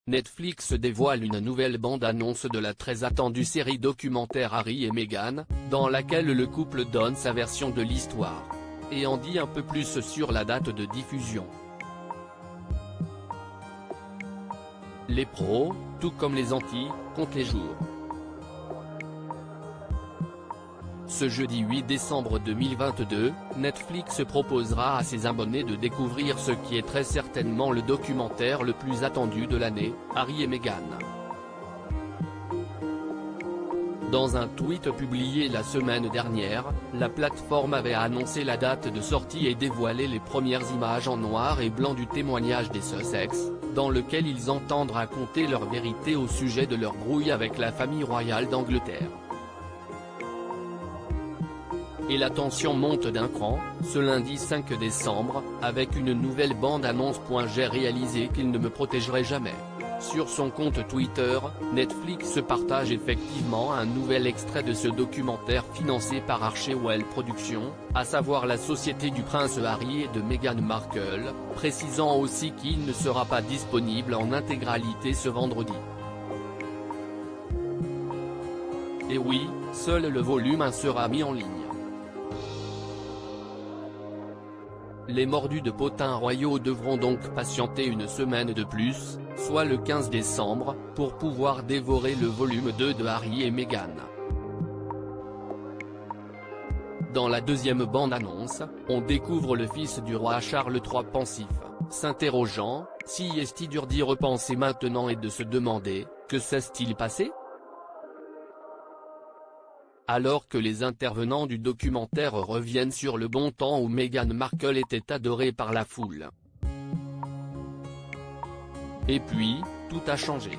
Netflix dévoile une nouvelle bande-annonce de la très attendue série documentaire Harry et Meghan, dans laquelle le couple donne sa version de l'histoire. Et en dit un peu plus sur la date de diffusion. Les pros, tout comme les anti, comptent les jours. Ce jeudi 8 décembre 2022, Netflix proposera à ses abonnés de découvrir ce qui est très certainement le documentaire le plus attendu de l'année, Harry et Meghan. Dans un tweet publié la semaine dernière, la plateforme avait annoncé la date de sortie et dévoilé les premières images en noir et blanc du témoignage des Sussex, dans lequel ils entendent raconter leur vérité au sujet de leur brouille avec la famille royale d'Angleterre. Et la tension monte d'un cran, ce lundi 5 décembre, avec une nouvelle bande-annonce. J'ai réalisé qu'il ne me protégerait jamais. Sur son compte Twitter, Netflix partage effectivement un nouvel extrait de ce documentaire financé par Archewell Productions, à savoir la société du prince Harry et de Meghan Markle, précisant aussi qu'il ne sera pas disponible en intégralité ce vendredi. Et oui, seul le volume 1 sera mis en ligne. Les mordus de potins royaux devront donc patienter une semaine de plus, soit le 15 décembre, pour pouvoir dévorer le volume 2 de Harry et Meghan. Dans la deuxième bande-annonce, on découvre le fils du roi Charles III pensif, s'interrogeant, si est-il dur d'y repenser maintenant et de se demander, que s'est-il passé ? Alors que les intervenants du documentaire reviennent sur le bon temps où Meghan Markle était adorée par la foule. Et puis, tout a changé.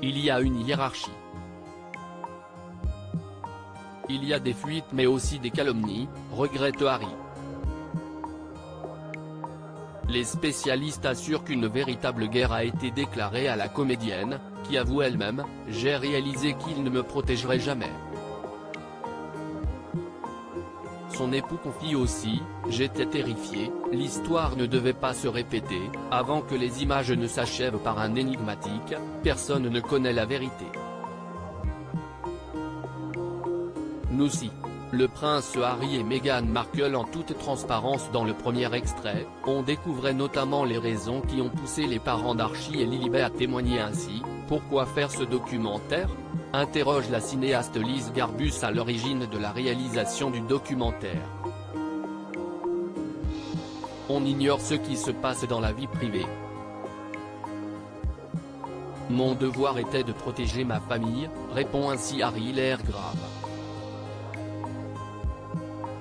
Il y a une hiérarchie. Il y a des fuites mais aussi des calomnies, regrette Harry. Les spécialistes assurent qu'une véritable guerre a été déclarée à la comédienne, qui avoue elle-même, « J'ai réalisé qu'il ne me protégerait jamais ». Son époux confie aussi, « J'étais terrifié, l'histoire ne devait pas se répéter, avant que les images ne s'achèvent par un énigmatique, personne ne connaît la vérité. Nous si. Le prince Harry et Meghan Markle en toute transparence. Dans le premier extrait, on découvrait notamment les raisons qui ont poussé les parents d'Archie et Lilibet à témoigner ainsi. Pourquoi faire ce documentaire ? Interroge la cinéaste Lise Garbus à l'origine de la réalisation du documentaire. On ignore ce qui se passe dans la vie privée. Mon devoir était de protéger ma famille, répond ainsi Harry, l'air grave.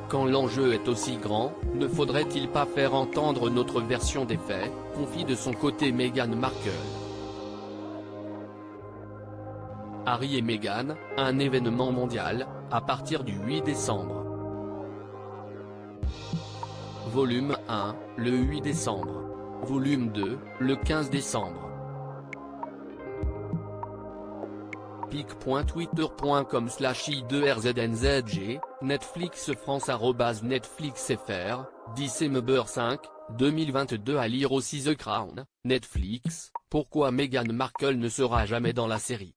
Quand l'enjeu est aussi grand, ne faudrait-il pas faire entendre notre version des faits, confie de son côté Meghan Markle. Harry et Meghan, un événement mondial, à partir du 8 décembre. Volume 1, le 8 décembre. Volume 2, le 15 décembre. pic.twitter.com/i2rznzg, Netflix France @netflixfr, December 5, 2022. À lire aussi The Crown, Netflix, pourquoi Meghan Markle ne sera jamais dans la série.